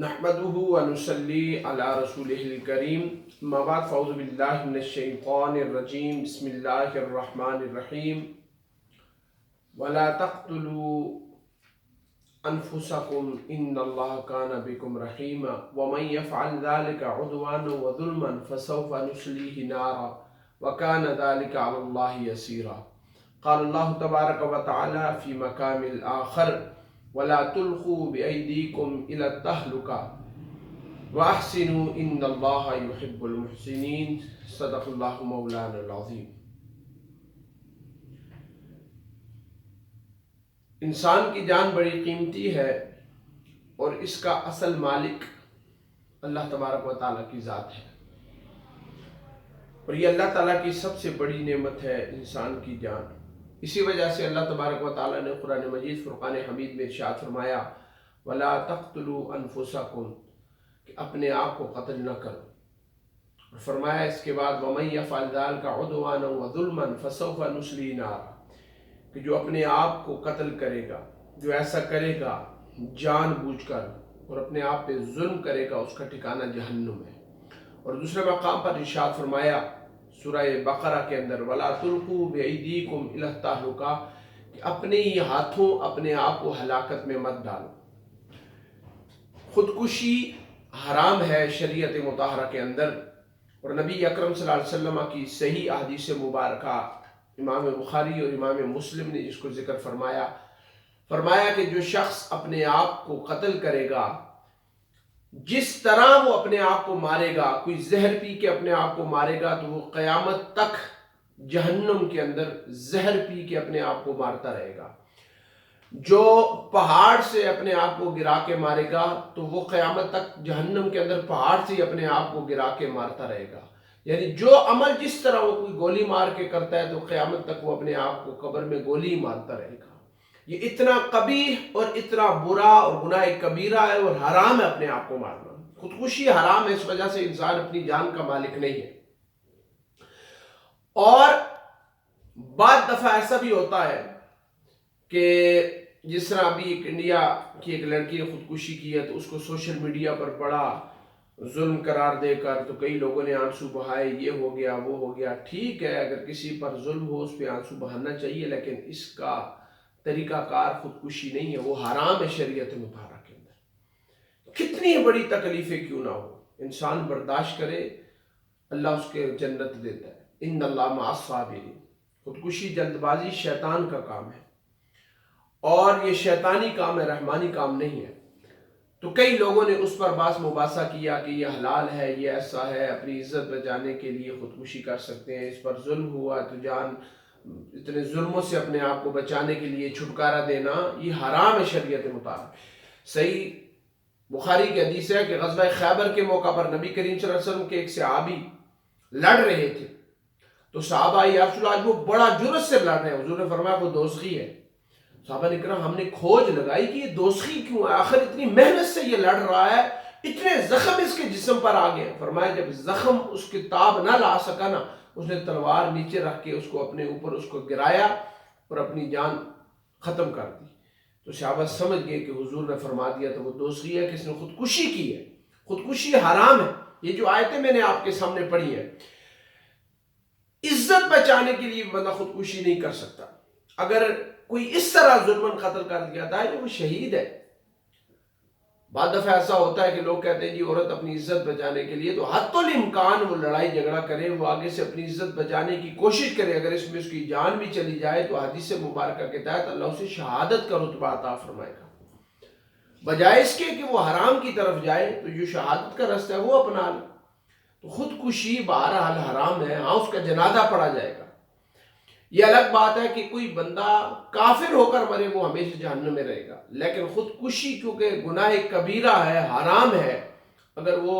نحمده ونصلي على رسوله الكريم اما بعد فاعوذ بالله من الشيطان الرجيم بسم الله الرحمن الرحيم ولا تقتلوا انفسكم ان الله كان بكم رحيما ومن يفعل ذلك عدوانا وظلما فسوف نصليه نارا وكان ذلك على الله يسيرا. قال الله تبارك وتعالى في مقام الآخر ولا تلقوا بأيديكم إلى التهلكة وأحسنوا إن الله يحب المحسنين. صدق الله مولانا العظيم. انسان کی جان بڑی قیمتی ہے اور اس کا اصل مالک اللہ تبارک و تعالیٰ کی ذات ہے، اور یہ اللہ تعالیٰ کی سب سے بڑی نعمت ہے انسان کی جان. اسی وجہ سے اللہ تبارک و تعالیٰ نے قرآن مجید فرقان حمید میں ارشاد فرمایا وَلَا تَقْتُلُوا أَنفُسَكُمْ کہ اپنے آپ کو قتل نہ کرو، اور فرمایا اس کے بعد وَمَن يَفْعَلْ ذَلِكَ عُدْوَانًا وَظُلْمًا فَسَوْفَ نُصْلِيهِ نَارًا کہ جو اپنے آپ کو قتل کرے گا، جو ایسا کرے گا جان بوجھ کر اور اپنے آپ پہ ظلم کرے گا، اس کا ٹھکانہ جہنم ہے. اور دوسرے مقام پر ارشاد فرمایا سورہ بقرہ کے اندر وَلَا تُلْقُوا بِأَيْدِيكُمْ إِلَى التَّهْلُكَةِ کہ اپنے ہی ہاتھوں اپنے آپ کو ہلاکت میں مت ڈالو. خودکشی حرام ہے شریعت مطہرہ کے اندر، اور نبی اکرم صلی اللہ علیہ وسلم کی صحیح احادیث مبارکہ امام بخاری اور امام مسلم نے جس کو ذکر فرمایا کہ جو شخص اپنے آپ کو قتل کرے گا، جس طرح وہ اپنے آپ کو مارے گا، کوئی زہر پی کے اپنے آپ کو مارے گا تو وہ قیامت تک جہنم کے اندر زہر پی کے اپنے آپ کو مارتا رہے گا. جو پہاڑ سے اپنے آپ کو گرا کے مارے گا تو وہ قیامت تک جہنم کے اندر پہاڑ سے اپنے آپ کو گرا کے مارتا رہے گا. یعنی جو عمل جس طرح وہ کوئی گولی مار کے کرتا ہے تو قیامت تک وہ اپنے آپ کو قبر میں گولی مارتا رہے گا. یہ اتنا قبیح اور اتنا برا اور گناہ کبیرہ ہے اور حرام ہے اپنے آپ کو مارنا. خودکشی حرام ہے، اس وجہ سے انسان اپنی جان کا مالک نہیں ہے. اور بعض دفعہ ایسا بھی ہوتا ہے کہ جس طرح ابھی ایک انڈیا کی ایک لڑکی نے خودکشی کی ہے تو اس کو سوشل میڈیا پر بڑا ظلم قرار دے کر تو کئی لوگوں نے آنسو بہائے، یہ ہو گیا وہ ہو گیا. ٹھیک ہے، اگر کسی پر ظلم ہو اس پہ آنسو بہانا چاہیے، لیکن اس کا طریقہ کار خودکشی نہیں ہے، وہ حرام ہے شریعت مطہرہ کے اندر. کتنی بڑی تکلیفیں کیوں نہ ہو، انسان برداشت کرے، اللہ اس کے جنت دیتا ہے. ان اللہ مع الصابرین. خودکشی جلد بازی شیطان کا کام ہے، اور یہ شیطانی کام ہے، رحمانی کام نہیں ہے. تو کئی لوگوں نے اس پر باس مباحثہ کیا کہ یہ حلال ہے، یہ ایسا ہے، اپنی عزت بچانے کے لیے خودکشی کر سکتے ہیں، اس پر ظلم ہوا تو جان اتنے ظلموں سے اپنے آپ کو بچانے کے لیے چھٹکارا دینا یہ حرام ہے شریعت مطابق. صحیح بخاری کی حدیث ہے کہ غزوہ خیبر کے موقع پر نبی کریم صلی اللہ علیہ وسلم کے ایک صحابی لڑ رہے تھے تو صحابہ یا رسول اللہ، وہ بڑا جرأت سے لڑ رہے ہیں. حضور نے فرمایا وہ دوزخی ہے. صحابہ نے کہا ہم نے کھوج لگائی کہ یہ دوزخی کیوں ہے، آخر اتنی محنت سے یہ لڑ رہا ہے، اتنے زخم اس کے جسم پر آ گئے. فرمایا جب زخم اس کی تاب نہ لا سکا نا، اس نے تلوار نیچے رکھ کے اس کو اپنے اوپر اس کو گرایا اور اپنی جان ختم کر دی. تو صحابہ سمجھ گئے کہ حضور نے فرما دیا تو وہ دوزخی ہے، کس نے خودکشی کی ہے. خودکشی حرام ہے. یہ جو آیتیں میں نے آپ کے سامنے پڑھی ہیں، عزت بچانے کے لیے بندہ خودکشی نہیں کر سکتا. اگر کوئی اس طرح ظلمن قتل کر دیا جائے تو وہ شہید ہے. بعض دفعہ ایسا ہوتا ہے کہ لوگ کہتے ہیں جی عورت اپنی عزت بچانے کے لیے تو حتی الامکان وہ لڑائی جھگڑا کرے، وہ آگے سے اپنی عزت بچانے کی کوشش کرے. اگر اس میں اس کی جان بھی چلی جائے تو حدیث مبارکہ کے تحت اللہ اسے شہادت کا رتبہ عطا فرمائے گا، بجائے اس کے کہ وہ حرام کی طرف جائے. تو جو شہادت کا راستہ ہے وہ اپنا لے. تو خودکشی بہرحال حرام ہے. ہاں اس کا جنازہ پڑھا جائے گا. یہ الگ بات ہے کہ کوئی بندہ کافر ہو کر مرے وہ ہمیشہ جہنم میں رہے گا، لیکن خودکشی کیونکہ گناہ کبیرہ ہے، حرام ہے، اگر وہ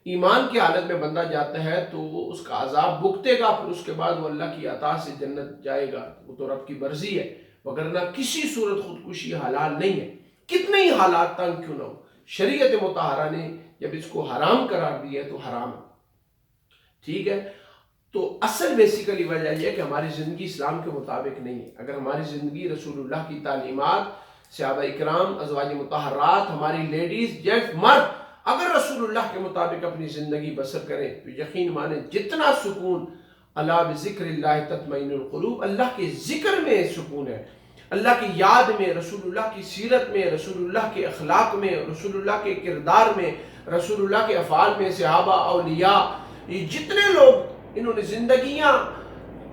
ایمان کی حالت میں بندہ جاتا ہے تو وہ اس کا عذاب بھگتے گا، پھر اس کے بعد وہ اللہ کی عطا سے جنت جائے گا. وہ تو رب کی مرضی ہے، وگرنہ کسی صورت خودکشی حلال نہیں ہے. کتنے ہی حالات تنگ کیوں نہ ہو، شریعت مطہرہ نے جب اس کو حرام قرار دیا ہے تو حرام ہے. ٹھیک ہے. تو اصل بیسیکلی وجہ یہ ہے کہ ہماری زندگی اسلام کے مطابق نہیں ہے. اگر ہماری زندگی رسول اللہ کی تعلیمات صحابہ اکرام، ازواج مطہرات، ہماری لیڈیز، جینٹس، مرد اگر رسول اللہ کے مطابق اپنی زندگی بسر کریں تو یقین مانیں جتنا سکون الا بذکر اللہ تطمئن القلوب، اللہ کے ذکر میں سکون ہے، اللہ کی یاد میں، رسول اللہ کی سیرت میں، رسول اللہ کے اخلاق میں، رسول اللہ کے کردار میں، رسول اللہ کے افعال میں، صحابہ، اولیاء، یہ جتنے لوگ انہوں نے زندگیاں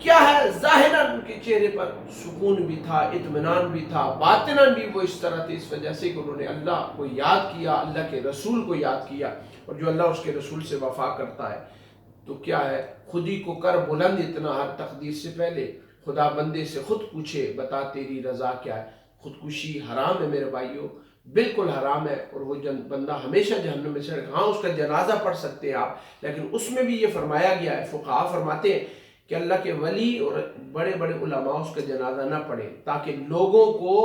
کیا ہے ظاہراً ان کے چہرے پر سکون بھی تھا، اطمینان بھی تھا، باطناً بھی وہ اس طرح تھے، اس وجہ سے کہ انہوں نے اللہ کو یاد کیا، اللہ کے رسول کو یاد کیا، اور جو اللہ اس کے رسول سے وفا کرتا ہے تو کیا ہے خود ہی کو کر بلند اتنا ہر تقدیر سے پہلے، خدا بندے سے خود پوچھے بتا تیری رضا کیا ہے۔ خودکشی حرام ہے میرے بھائیوں، بالکل حرام ہے، اور وہ بندہ ہمیشہ جہنم میں چڑھے گا۔ ہاں اس کا جنازہ پڑھ سکتے ہیں آپ، لیکن اس میں بھی یہ فرمایا گیا ہے، فقہاء فرماتے ہیں کہ اللہ کے ولی اور بڑے بڑے علماء اس کا جنازہ نہ پڑھیں تاکہ لوگوں کو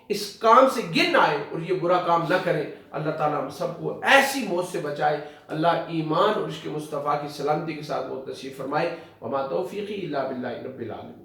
اس کام سے گن آئے اور یہ برا کام نہ کریں۔ اللہ تعالیٰ ہم سب کو ایسی موت سے بچائے، اللہ ایمان اور اس کے مصطفیٰ کی سلامتی کے ساتھ موت نصیب فرمائے۔ وما توفیقی الا باللہ رب العالمین۔